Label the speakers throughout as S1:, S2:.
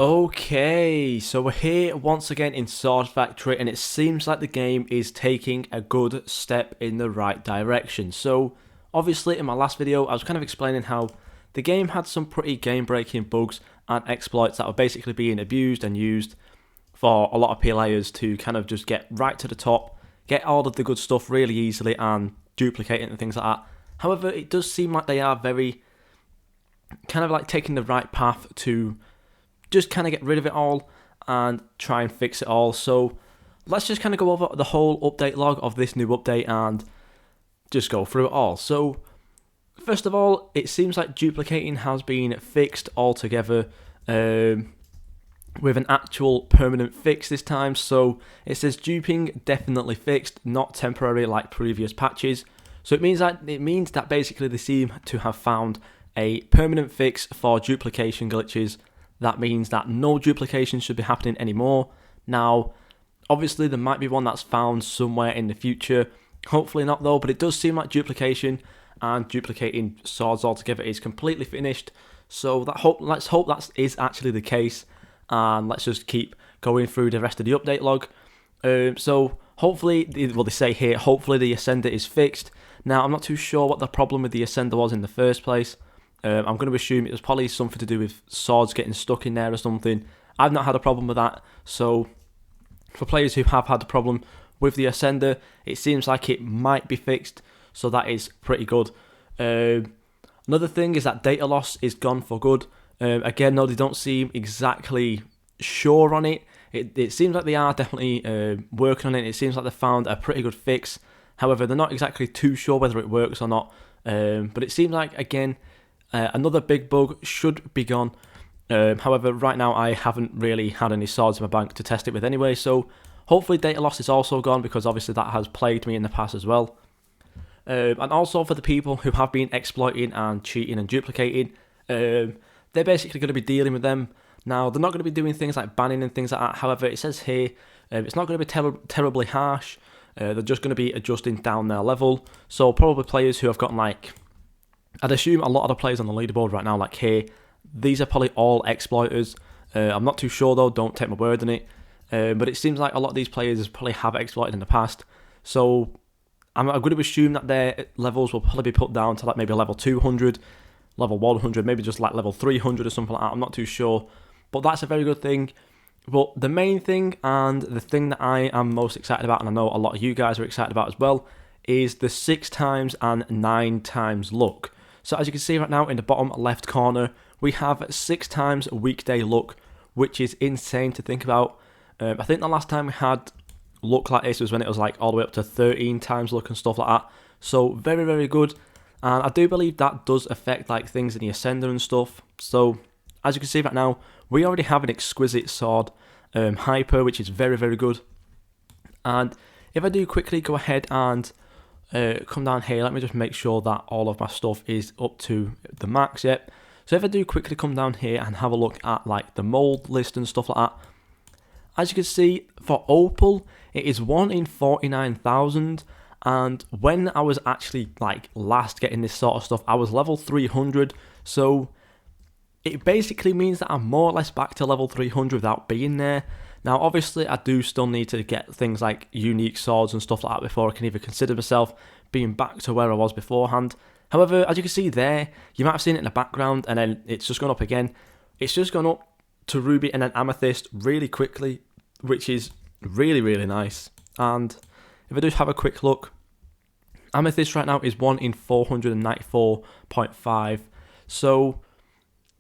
S1: Okay, so we're here once again in Sword Factory, and it seems like the game is taking a good step in the right direction. So, obviously, in my last video, I was kind of explaining how the game had some pretty game-breaking bugs and exploits that were basically being abused and used for a lot of players to kind of just get right to the top, get all of the good stuff really easily, and duplicate it and things like that. However, it does seem like they are very kind of like taking the right path to just kind of get rid of it all and try and fix it all. So let's just kind of go over the whole update log of this new update and just go through it all. So first of all, it seems like duplicating has been fixed altogether with an actual permanent fix this time. So it says duping definitely fixed, not temporary like previous patches. So it means that basically they seem to have found a permanent fix for duplication glitches. That means that no duplication should be happening anymore. Now, obviously there might be one that's found somewhere in the future. Hopefully not though, but it does seem like duplication and duplicating swords altogether is completely finished. So let's hope that is actually the case, and let's just keep going through the rest of the update log. So hopefully, they say here, hopefully the Ascender is fixed. Now, I'm not too sure what the problem with the Ascender was in the first place. I'm going to assume it was probably something to do with swords getting stuck in there or something. I've not had a problem with that, so for players who have had a problem with the Ascender, it seems like it might be fixed, so that is pretty good. Another thing is that data loss is gone for good. Again, no, they don't seem exactly sure on it. It seems like they are definitely working on it. It seems like they found a pretty good fix. However, they're not exactly too sure whether it works or not. But it seems like, again, another big bug should be gone. However, right now I haven't really had any swords in my bank to test it with anyway, so hopefully data loss is also gone, because obviously that has plagued me in the past as well. And also for the people who have been exploiting and cheating and duplicating, they're basically going to be dealing with them. Now, they're not going to be doing things like banning and things like that. However, it says here, it's not going to be terribly harsh. They're just going to be adjusting down their level. So probably players who have gotten like, I'd assume a lot of the players on the leaderboard right now, like here, these are probably all exploiters. I'm not too sure though, don't take my word on it. But it seems like a lot of these players probably have exploited in the past. So I'm going to assume that their levels will probably be put down to like maybe level 200, level 100, maybe just like level 300 or something like that. I'm not too sure. But that's a very good thing. But the main thing, and the thing that I am most excited about, and I know a lot of you guys are excited about as well, is the 6 times and 9 times luck. So as you can see right now in the bottom left corner, we have 6 times weekday luck, which is insane to think about. I think the last time we had luck like this was when it was like all the way up to 13 times luck and stuff like that. So very, very good. And I do believe that does affect like things in the Ascender and stuff. So as you can see right now, we already have an exquisite sword, Hyper, which is very, very good. And if I do quickly go ahead and come down here, let me just make sure that all of my stuff is up to the max yet. So if I do quickly come down here and have a look at like the mold list and stuff like that, as you can see for Opal, it is 1 in 49,000. And when I was actually like last getting this sort of stuff, I was level 300. So it basically means that I'm more or less back to level 300 without being there. Now, obviously, I do still need to get things like unique swords and stuff like that before I can even consider myself being back to where I was beforehand. However, as you can see there, you might have seen it in the background, and then it's just gone up again. It's just gone up to Ruby and then Amethyst really quickly, which is really, really nice. And if I just have a quick look, Amethyst right now is 1 in 494.5. So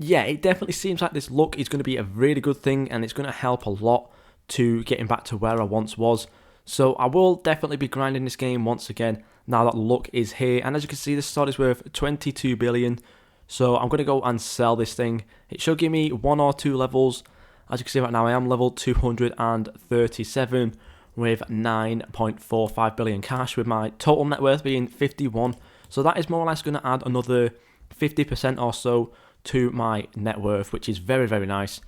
S1: yeah, it definitely seems like this luck is going to be a really good thing, and it's going to help a lot to getting back to where I once was. So I will definitely be grinding this game once again now that luck is here. And as you can see, this sword is worth 22 billion. So I'm going to go and sell this thing. It should give me 1 or 2 levels. As you can see right now, I am level 237 with 9.45 billion cash, with my total net worth being 51. So that is more or less going to add another 50% or so to my net worth, which is very, very nice.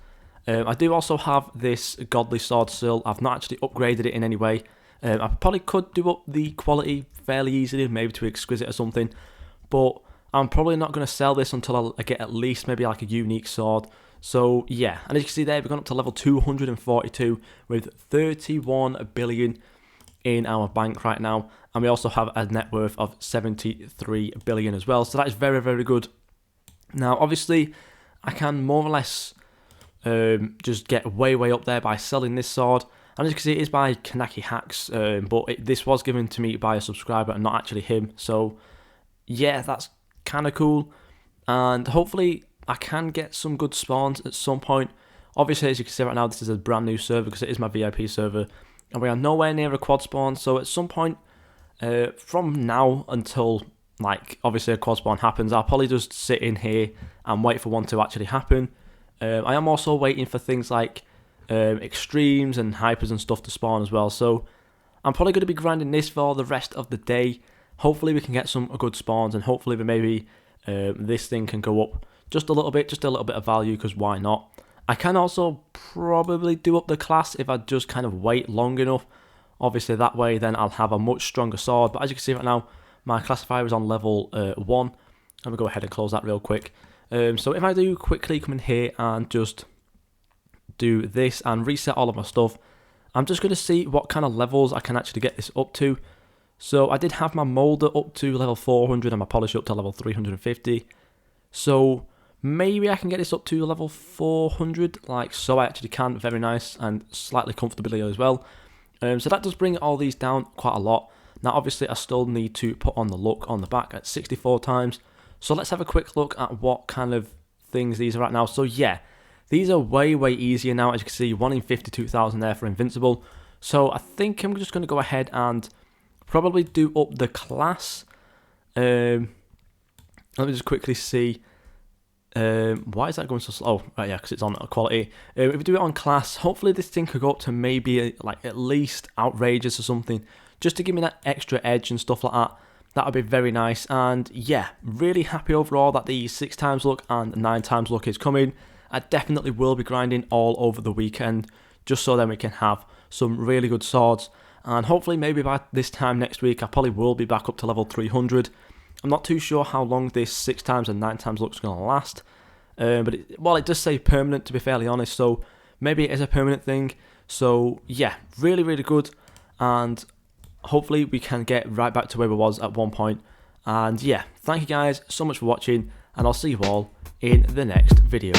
S1: I do also have this godly sword still. I've not actually upgraded it in any way. I probably could do up the quality fairly easily, maybe to exquisite or something, but I'm probably not going to sell this until I get at least maybe like a unique sword. So yeah, and as you can see there, we've gone up to level 242 with 31 billion in our bank right now, and we also have a net worth of 73 billion as well, so that is very, very good. Now obviously I can more or less just get way up there by selling this sword, and as you can see it is by Kanaki Hacks, but this was given to me by a subscriber and not actually him, so yeah, that's kind of cool, and hopefully I can get some good spawns at some point. Obviously, as you can see right now, this is a brand new server because it is my VIP server, and we are nowhere near a quad spawn, so at some point from now until, like, obviously a quad spawn happens, I'll probably just sit in here and wait for one to actually happen. I am also waiting for things like extremes and hypers and stuff to spawn as well, so I'm probably going to be grinding this for the rest of the day. Hopefully we can get some good spawns, and hopefully maybe this thing can go up just a little bit of value, because why not? I can also probably do up the class if I just kind of wait long enough. Obviously that way then I'll have a much stronger sword, but as you can see right now, my classifier is on level 1. Let me go ahead and close that real quick. So if I do quickly come in here and just do this and reset all of my stuff, I'm just going to see what kind of levels I can actually get this up to. So I did have my molder up to level 400 and my polish up to level 350. So maybe I can get this up to level 400, like so. I actually can, very nice, and slightly comfortably as well. So that does bring all these down quite a lot. Now obviously I still need to put on the look on the back at 64 times. So let's have a quick look at what kind of things these are at now. So yeah, these are way easier now. As you can see, 1 in 52,000 there for invincible. So I think I'm just going to go ahead and probably do up the class. Let me just quickly see. Why is that going so slow? Oh, right, yeah, because it's on quality. If we do it on class, hopefully this thing could go up to maybe like at least outrageous or something, just to give me that extra edge and stuff like that. That would be very nice. And yeah, really happy overall that the 6 times luck and 9 times luck is coming. I definitely will be grinding all over the weekend, just so then we can have some really good swords. And hopefully maybe by this time next week I probably will be back up to level 300. I'm not too sure how long this 6 times and 9 times luck is going to last. But it does say permanent, to be fairly honest, so maybe it is a permanent thing. So yeah, really good, and hopefully we can get right back to where we was at one point. And yeah, thank you guys so much for watching, and I'll see you all in the next video.